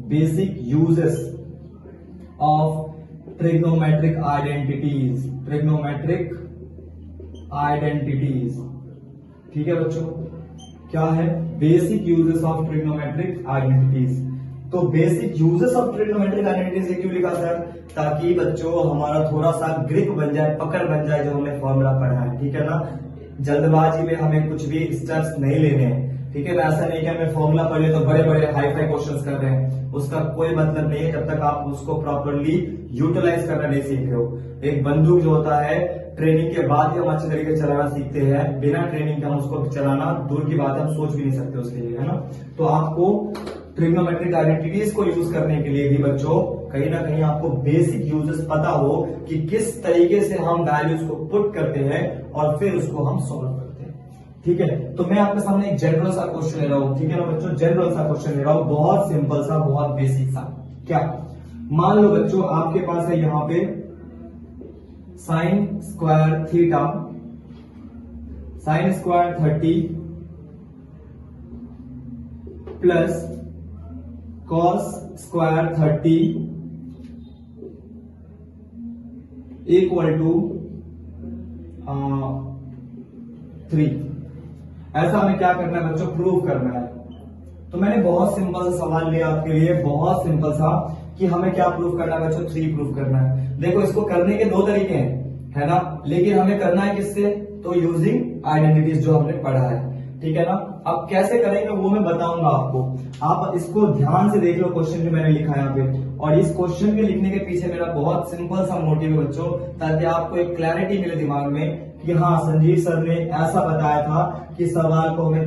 basic uses of trigonometric identities, ठीक है बच्चों। क्या है basic uses of trigonometric identities. तो basic uses of trigonometric identities क्यों लिखा सर, ताकि बच्चों हमारा थोड़ा सा ग्रिप बन जाए, पकड़ बन जाए जो हमने फॉर्मूला पढ़ा है, ठीक है ना। जल्दबाजी में हमें कुछ भी स्टेप्स नहीं लेने हैं, ठीक है। ऐसा नहीं कि हमें फॉर्मूला पढ़ लिया तो बड़े बड़े हाई फाई क्वेश्चंस कर रहे हैं, उसका कोई मतलब नहीं है जब तक आप उसको प्रॉपरली यूटिलाइज करना नहीं सीख रहे हो। एक बंदूक जो होता है ट्रेनिंग के बाद ही हम अच्छे तरीके से चलाना सीखते हैं, बिना ट्रेनिंग के हम उसको चलाना दूर की बात है, हम सोच भी नहीं सकते उसके लिए, है ना। तो आपको ट्रिग्नोमेट्रिक आइडेंटिटीज को यूज करने के लिए भी बच्चों कहीं ना कहीं आपको बेसिक यूजेस पता हो कि किस तरीके से हम वैल्यूज को पुट करते हैं और फिर उसको हम सॉल्व करते हैं, ठीक है। तो मैं आपके सामने एक जनरल सा क्वेश्चन ले रहा हूं, ठीक है ना बच्चों। जनरल सा क्वेश्चन ले रहा हूं, बहुत सिंपल सा, बहुत बेसिक सा। क्या, मान लो बच्चों आपके पास है यहां पे sine square theta, sine square 30 plus cos square 30 equal to 3। ऐसा हमें क्या करना है बच्चों, प्रूव करना है। तो मैंने बहुत सिंपल सा सवाल लिया आपके लिए, बहुत सिंपल सा, कि हमें क्या प्रूव करना है बच्चों, 3 प्रूव करना है। देखो इसको करने के 2 तरीके हैं, है ना, लेकिन हमें करना है किससे, तो यूजिंग आइडेंटिटीज जो हमने पढ़ा है, ठीक है ना। अब कैसे करेंगे वो मैं बताऊंगा आपको, आप इसको ध्यान से देख लो क्वेश्चन जो मैंने लिखा है यहाँ पे। और इस क्वेश्चन के लिखने के पीछे मेरा बहुत सिंपल सा मोटिव है बच्चों, ताकि आपको एक क्लैरिटी मिले दिमाग में कि हाँ संजीव सर ने ऐसा बताया था कि सवाल को हमें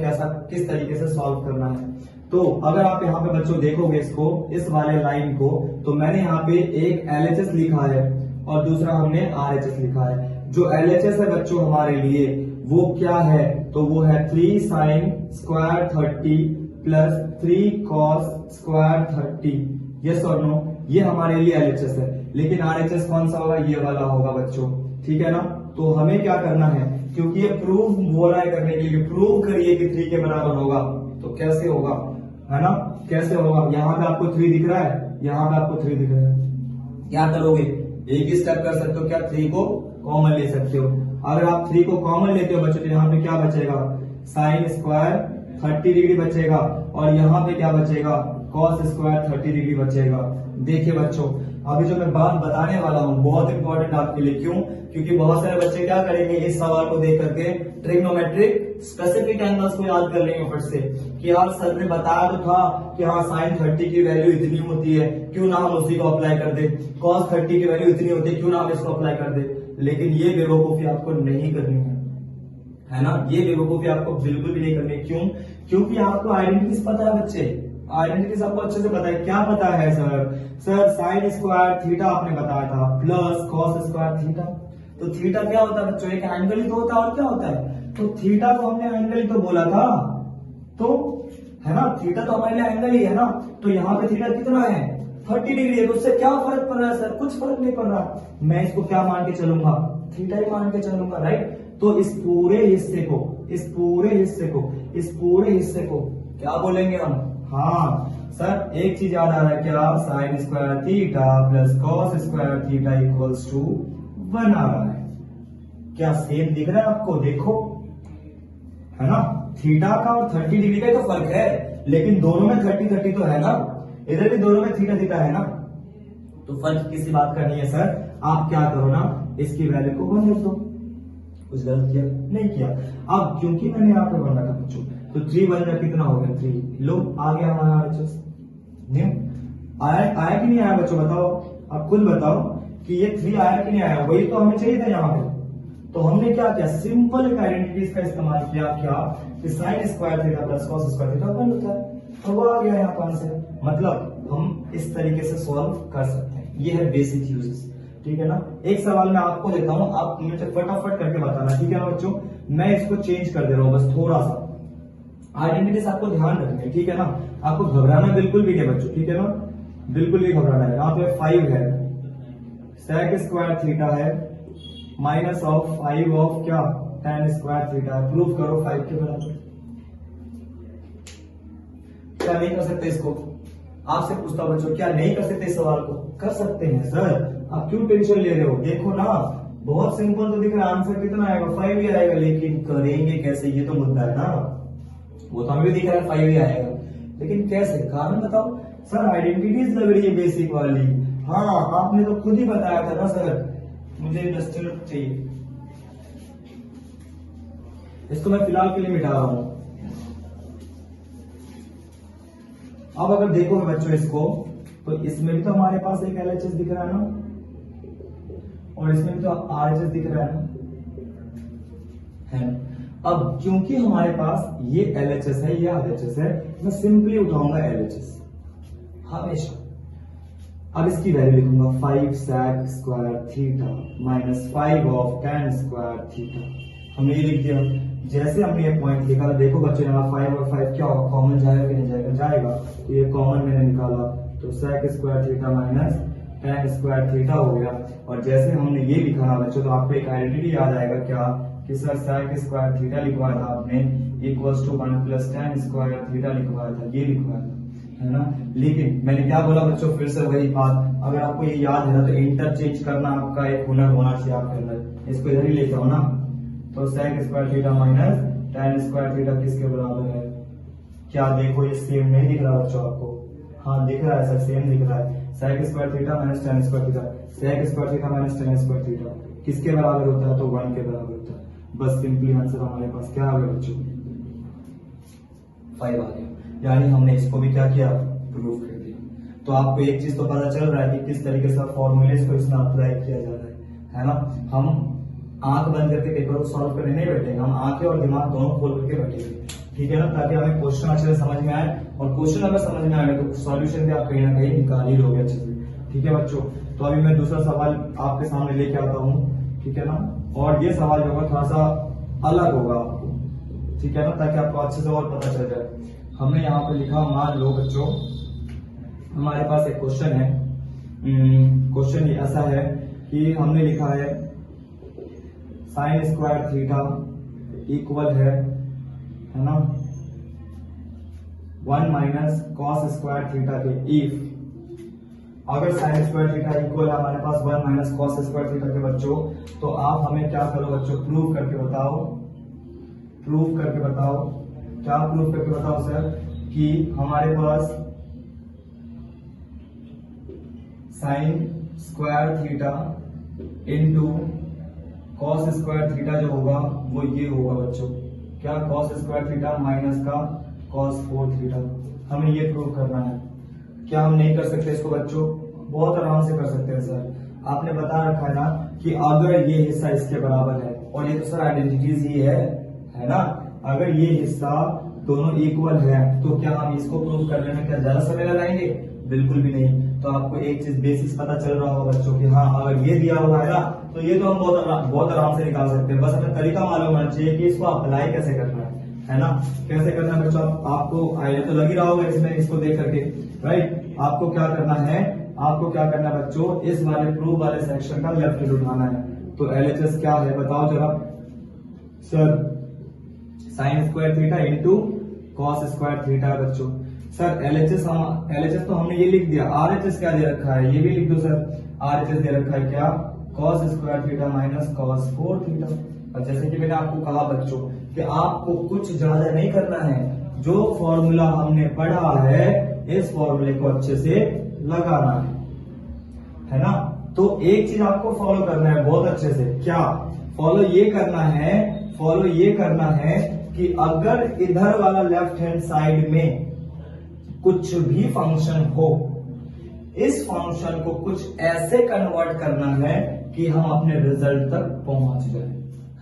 किस तरीके से सॉल्व करना है। तो अगर आप यहाँ पे बच्चों देखोगे इसको, इस वाले लाइन को, तो मैंने यहाँ पे एक LHS लिखा है और दूसरा हमने RHS लिखा है। जो LHS है बच्चों हमारे लिए वो क्या है, तो वो है 3 sin square 30 plus 3 cos square 30। Yes और नो, ये हमारे लिए LHS है। लेकिन RHS कौन सा होगा, ये वाला होगा बच्चों, ठीक है ना। तो हमें क्या करना है, क्योंकि ये प्रूव बोला है करने के लिए, प्रूव करिए कि 3 के बराबर होगा। तो कैसे होगा, है ना, कैसे होगा। यहाँ पे आपको 3 दिख रहा है, यहाँ पे आपको 3 दिख रहा है, क्या करोगे, एक ही स्टेप कर सकते हो, क्या 3 को कॉमन ले सकते हो। अगर आप 3 को कॉमन लेते हो बच्चों तो यहाँ पे क्या बचेगा, साइन स्क्वायर 30 डिग्री बचेगा, और यहाँ पे क्या बचेगा, कॉस स्क्वायर 30 डिग्री बचेगा। देखिए बच्चों, अभी जो मैं बात बताने वाला हूँ बहुत इंपॉर्टेंट आपके लिए, क्यों, क्योंकि बहुत सारे बच्चे क्या करेंगे, इस सवाल को देख करके ट्रिग्नोमेट्रिक स्पेसिफिक एंगल्स को याद कर लेंगे फट से, कि यार सर ने बताया तो था कि हाँ साइन 30 की वैल्यू इतनी होती है, क्यों ना हम उसी को अप्लाई कर दे, कॉस 30 की वैल्यू इतनी होती है, क्यों ना हम इसको अप्लाई कर दे। लेकिन ये बेवकूफी आपको नहीं करनी है ना, ये बेवकूफी आपको बिल्कुल भी नहीं करनी। क्यों, क्योंकि आपको आइडेंटिटीज पता है बच्चे, आइडेंटिटीज आपको अच्छे से पता है। क्या पता है सर साइन स्क्वायर थीटा आपने बताया था प्लस कॉस स्क्वायर थीटा। तो थीटा क्या होता है बच्चों, एक एंगल ही तो होता है, और क्या होता है, तो थीटा को हमने एंगल ही तो बोला था, तो है ना, थीटा तो हमारे लिए एंगल ही है ना। तो यहाँ पे थीटा कितना है, 30 डिग्री है, तो उससे क्या फर्क पड़ रहा है सर, कुछ फर्क नहीं पड़ रहा। मैं इसको क्या मान के चलूंगा, थीटा ही मान के चलूंगा, राइट। तो इस पूरे हिस्से को, इस पूरे हिस्से को, इस पूरे हिस्से को क्या बोलेंगे हम, हाँ सर एक चीज याद आ रहा है क्या, sine square theta plus cos square theta equals to 1 आ रहा है। क्या सेम दिख रहा है आपको, देखो, है ना, थीटा का और 30 डिग्री का तो फर्क है, लेकिन दोनों में 30-30 तो है ना, इधर भी दोनों में थीटा है ना। तो फर्क किसी बात का नहीं है सर। आप क्या करो ना, इसकी वैल्यू को 1 रख दो। कुछ गलत किया नहीं किया। अब क्योंकि मैंने यहाँ पे 1 रखा बच्चों, तो 3 1 जा कितना हो गया, 3 लो आ गया हमारा RHS। आया कि नहीं आया बच्चों, बताओ, आप खुद बताओ कि ये 3 आया कि नहीं आया, वही तो हमें चाहिए था यहाँ पे। तो हमने क्या किया, सिंपल एक आइडेंटिटीज का इस्तेमाल किया, क्या कि sine square theta plus cos square theta 1 होता है, तो वो आ गया यहाँ पर आंसर। मतलब हम इस तरीके से सॉल्व कर सकते हैं, ये है बेसिक यूजेस, ठीक है ना। एक सवाल मैं आपको देता हूँ, आप मुझे फटाफट करके बताना, ठीक है ना बच्चों। मैं इसको चेंज कर दे रहा हूँ बस थोड़ा सा, आइडेंटिटीज आपको ध्यान रखनी है, ठीक है ना। आपको घबराना बिल्कुल भी नहीं बच्चों, ठीक है ना, बिल्कुल भी घबराना है। यहाँ पे 5 है, सेक स्क्वायर थीटा है, माइनस ऑफ 5 ऑफ क्या, tan स्क्वायर थीटा है। प्रूफ करो 5 के बराबर। क्या नहीं कर सकते इसको, आपसे पूछता हूं बच्चों, क्या नहीं कर सकते इस सवाल को, कर सकते हैं सर। आप क्यों टेंशन ले रहे हो, देखो ना, बहुत सिंपल तो दिख रहा है, आंसर कितना आएगा, 5 ही आएगा। लेकिन करेंगे कैसे, ये तो मुद्दा है ना। वो तो हमें भी दिख रहा है 5 ही आएगा, लेकिन कैसे, कारण बताओ सर। आइडेंटिटीज लग रही है बेसिक वाली, हाँ आपने तो खुद ही बताया था ना सर, मुझे इंडस्ट्रियल चाहिए। इसको मैं फिलहाल के लिए मिटा रहा हूं। अब अगर देखो बच्चों इसको, तो इसमें भी तो हमारे पास एक LHS दिख रहा है ना, और इसमें भी तो RHS दिख रहा है। अब क्योंकि हमारे पास ये LHS है, ये RHS है, मैं सिंपली उठाऊंगा LHS हमेशा। अब इसकी वैल्यू लिखूंगा 5 sec square theta minus 5 of tan square theta. हमने ये लिख दिया। जैसे हमने ये पॉइंट लिखा, देखो बच्चों यहाँ 5 और 5 क्या होगा, कॉमन जाएगा कि नहीं जाएगा, जाएगा। तो ये कॉमन मैंने निकाला, तो sec square theta minus tan square theta हो गया। और जैसे हमने ये लिखा ना बच्चों, तो आपको एक आइडेंटिटी याद आएगा क्या, कि सर sec स्क्वायर थीटा लिखवाया था आपने equals to 1 plus tan square theta लिखवाया था, ये लिखवाया था, है ना। लेकिन मैंने क्या बोला बच्चों, फिर से वही बात, अगर आपको ये याद है ना, तो इंटरचेंज करना आपका एक हुनर होना चाहिए आपके अंदर। इसको इधर ही लेके आओ ना, तो sec square theta minus tan square theta किसके बराबर है, क्या देखो ये सेम नहीं दिख रहा बच्चों आपको, हाँ दिख रहा है सर, सेम दिख रहा है। sec square theta minus tan square theta, sec square theta minus tan square theta किसके बराबर होता है, तो 1 के बराबर होता है। बस सिंपली आंसर हमारे पास क्या आ गया बच्चों, 5 आ गया। यानी हमने इसको भी क्या किया, प्रूफ कर दिया। तो आपको एक चीज तो पता चल रहा है कि किस तरीके से फॉर्मूलेस को इसमें अप्लाई किया जा रहा है ना। हम आंख बंद करके पेपर को सॉल्व करने नहीं बैठेंगे, हम आंखें और दिमाग दोनों खोल करके बैठेंगे, ठीक है ना, ताकि हमें क्वेश्चन अच्छे से समझ में आए। और क्वेश्चन अगर समझ में आए तो सॉल्यूशन भी आप कहीं ना कहीं निकाल ही लोगे अच्छे से, ठीक है बच्चों। तो अभी मैं दूसरा सवाल आपके सामने लेके आता हूँ, ठीक है ना। और ये सवाल जो होगा थोड़ा सा अलग होगा आपको, ठीक है ना, ताकि आपको अच्छे से और पता चल जाए। हमने यहाँ पे लिखा, मान लो बच्चों हमारे पास एक क्वेश्चन है। क्वेश्चन ऐसा है कि हमने लिखा है साइन स्क्वायर थीटा इक्वल है ना 1 माइनस कॉस स्क्वायर थीटा के इफ, अगर साइन स्क्वायर थीटा इक्वल है हमारे पास 1 माइनस कॉस स्क्वायर थीटा के बच्चों, तो आप हमें क्या करो बच्चों, प्रूव करके बताओ। प्रूव करके बताओ, क्या प्रूव करके बताओ सर, कि हमारे पास sine square theta into cos square theta जो होगा वो ये होगा बच्चों, क्या, कॉस स्क्वायर थीटा माइनस का कॉस 4 थीटा। हमें ये प्रूव करना है। क्या हम नहीं कर सकते इसको बच्चों? बहुत आराम से कर सकते हैं सर। आपने बता रखा है ना कि अगर ये हिस्सा इसके बराबर है, और ये तो सर आइडेंटिटीज ही है ना। अगर ये हिस्सा दोनों इक्वल है तो क्या हम इसको प्रूव करने में क्या ज्यादा समय लगाएंगे? बिल्कुल भी नहीं। तो आपको एक चीज बेसिक्स पता चल रहा होगा बच्चों कि हाँ, अगर ये दिया हुआ है ना तो ये तो हम बहुत आराम से निकाल सकते हैं। बस हमें तरीका मालूम होना चाहिए कि इसको अप्लाई कैसे करना है ना, कैसे करना है बच्चों। आपको आइडिया तो लग ही रहा होगा इसमें, इसको देख करके, राइट। आपको क्या करना है, आपको क्या करना है बच्चों, इस वाले प्रूव वाले सेक्शन का लेफ्ट हैंड उठाना है। तो एलएचएस क्या है बताओ जरा sir, sign square theta into cos square theta है बच्चों। सर एलएचएस तो हमने ये लिख दिया, आरएचएस क्या दे रखा है ये भी लिख दो सर। आरएचएस दे रखा है क्या, cos square theta minus cos 4 theta. और जैसे कि मैंने आपको कहा बच्चों कि आपको कुछ ज्यादा नहीं करना है, जो फॉर्मूला हमने पढ़ा है इस फॉर्मूले को अच्छे से लगाना है ना। तो एक चीज आपको फॉलो करना है बहुत अच्छे से, क्या फॉलो ये करना है, फॉलो ये करना है कि अगर इधर वाला लेफ्ट हैंड साइड में कुछ भी फंक्शन हो, इस फंक्शन को कुछ ऐसे कन्वर्ट करना है कि हम अपने रिजल्ट तक पहुंच जाए,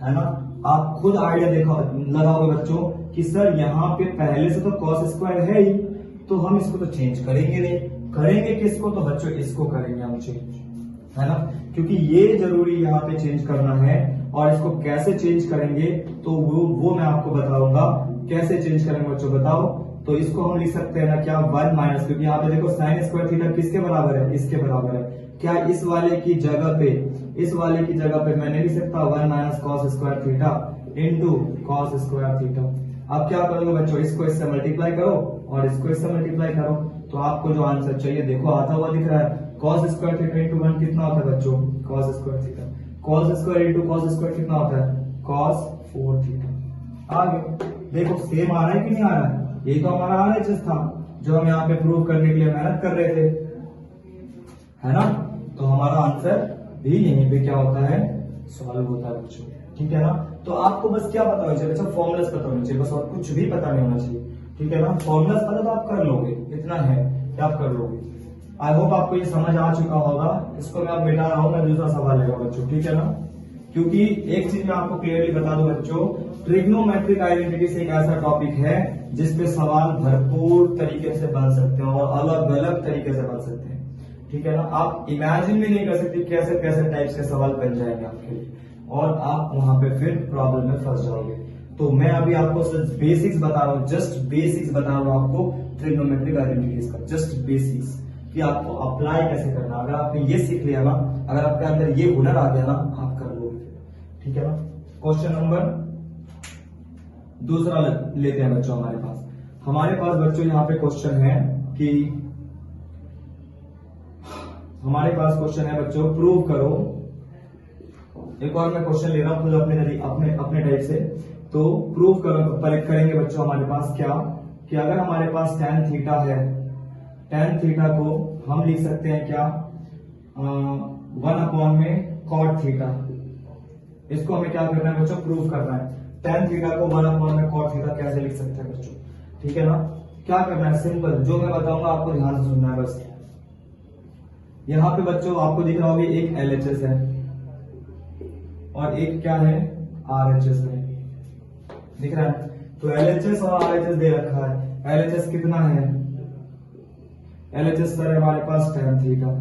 है ना। आप खुद आइडिया लगाओगे बच्चों कि सर यहाँ पे पहले से तो कॉस स्क्वायर है ही, तो हम इसको तो चेंज करेंगे नहीं। करेंगे किसको? तो बच्चों इसको करेंगे हम चेंज, है ना, क्योंकि ये जरूरी यहाँ पे चेंज करना है। और इसको कैसे चेंज करेंगे तो वो मैं आपको बताऊंगा कैसे चेंज करेंगे बच्चों, बताओ। तो इसको हम लिख सकते हैं ना क्या, 1 माइनस, क्योंकि यहाँ पे देखो साइन स्क्वायर थीटा किसके बराबर है, इसके बराबर है। क्या इस वाले की जगह पे मैं नहीं लिख सकता 1 minus cos square theta into cos square theta. अब क्या करोगे बच्चों, इसको इससे मल्टीप्लाई करो और इसको इससे मल्टीप्लाई करो, तो आपको जो आंसर चाहिए देखो आता हुआ दिख रहा है। कॉस स्क्वायर थीटा इंटू 1 कितना होता है बच्चों, cos square theta. Cos square into cos square कितना होता है, कॉस 4 थीटा। आगे देखो सेम आ रहा है कि नहीं आ रहा है। ये तो हमारा आरएचएस था जो हम यहाँ पे प्रूव करने के लिए मेहनत कर रहे थे, है ना। तो हमारा आंसर भी यहीं पे क्या होता है, सॉल्व होता है बच्चों, ठीक है ना। तो आपको बस क्या पता होना चाहिए बच्चों, फॉर्मूलास पता होना चाहिए बस, और कुछ भी पता नहीं होना चाहिए, ठीक है ना। फॉर्मूलास पता तो आप कर लोगे, इतना है कि आप कर लोगे। आई होप आपको ये समझ आ चुका होगा। इसको मैं अब मिटा रहा हूं, मैं दूसरा सवाल लेगा बच्चों, ठीक है ना। क्योंकि एक चीज मैं आपको क्लियरली बता दूं बच्चों, ट्रिग्नोमेट्रिक आइडेंटिटीज एक ऐसा टॉपिक है जिसपे सवाल भरपूर तरीके से बन सकते हैं और अलग अलग तरीके से बन सकते हैं, ठीक है ना। आप इमेजिन भी नहीं कर सकते कैसे कैसे टाइप्स के सवाल बन जाएंगे आपके लिए, और आप वहां पे फिर प्रॉब्लम में फंस जाओगे। तो मैं अभी आपको सिर्फ बेसिक्स बता रहा हूँ, जस्ट बेसिक्स बता रहा हूँ आपको ट्रिग्नोमेट्रिक आइडेंटिटीज का, जस्ट बेसिक्स कि आपको अप्लाई कैसे करना। अगर आपने ये सीख लिया ना, अगर आपके अंदर ये हुनर आ गया ना, आप कर लोगे, ठीक है ना। क्वेश्चन नंबर दूसरा लेते हैं बच्चों। हमारे पास बच्चों यहाँ पे क्वेश्चन है कि हमारे पास क्वेश्चन है बच्चों, प्रूव करो। एक और मैं क्वेश्चन ले रहा हूं खुद अपने टाइप से। तो प्रूव करेंगे बच्चों हमारे पास क्या, कि अगर हमारे पास tan थीटा है, tan थीटा को हम लिख सकते हैं क्या, 1 में cot थीटा। इसको हमें क्या करना है बच्चों, प्रूव करना है। tan थीटा को 1 में cot थीटा कैसे लिख सकते हैं बच्चों, ठीक है ना। क्या करना है, सिंपल, जो मैं बताऊंगा आपको ध्यान से सुनना है बस। यहां पे बच्चों आपको दिख रहा होगा एक LHS है और एक क्या है, RHS है, दिख रहा है। तो LHS और RHS दे रखा है। LHS कितना है, LHS सर हमारे पास tan थीटा।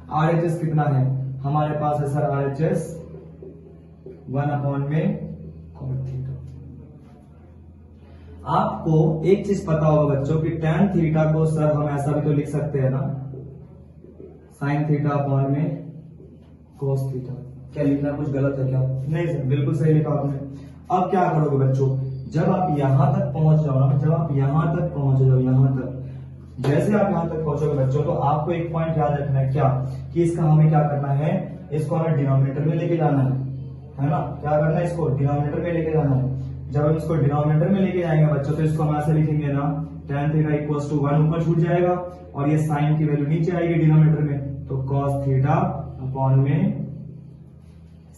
RHS कितना है हमारे पास है सर, RHS 1 में cot थीटा। आपको एक चीज पता होगा बच्चों की tan थीटा को सर हम ऐसा भी तो लिख सकते हैं ना, sin थीटा अपॉन में cos थीटा। क्या लिखना कुछ गलत है क्या? नहीं सर, बिल्कुल सही लिखा आपने। अब क्या करोगे बच्चों, जब आप यहां तक पहुंच जाओ ना, जब आप यहां तक पहुंच जाओ, यहां तक जैसे आप यहां तक पहुंचोगे बच्चों, तो आपको एक पॉइंट याद रखना है क्या, कि इसका हमें क्या करना है, इसको हमें डिनोमिनेटर में लेके जाना है ना। क्या करना है, इसको डिनोमिनेटर में लेके जाना है। जब हम इसको डिनोमिनेटर में लेके जाएंगे बच्चों, तो इसको हम ऐसे लिखेंगे ना, tan थीटा इक्वल्स टू 1 ऊपर छूट जाएगा और ये साइन की वैल्यू नीचे आएगी डिनोमिनेटर में, तो cos थीटा अपॉन में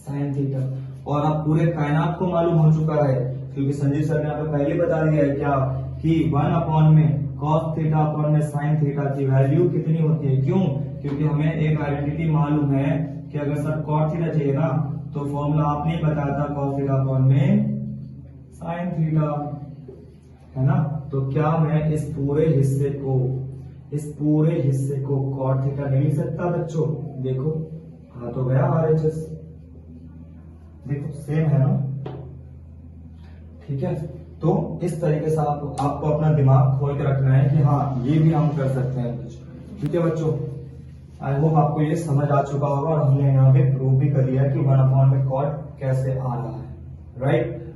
sin थीटा। और अब पूरे कायनात को मालूम हो चुका है, क्योंकि संजीव सर ने यहाँ पे पहले बता दिया है क्या, कि 1 अपॉन में cos थीटा अपॉन में sin थीटा की वैल्यू कितनी होती है। क्यों? क्योंकि हमें एक आइडेंटिटी मालूम है कि अगर सर cot थीटा चाहिए ना, तो फॉर्मूला आपने ही बताया था, cos थीटा अपॉन में sin थीटा, है ना। तो क्या मैं इस पूरे हिस्से को cot थीटा नहीं लिख सकता बच्चों? देखो हाँ तो गया RHS, देखो सेम है ना, ठीक है। तो इस तरीके से आपको अपना दिमाग खोल के रखना है कि हाँ ये भी हम कर सकते हैं कुछ, ठीक है बच्चों। आई होप आपको ये समझ आ चुका होगा और हमने यहाँ पे प्रूव भी कर दिया है कि 1 अपॉन में cot कैसे आ रहा है, राइट।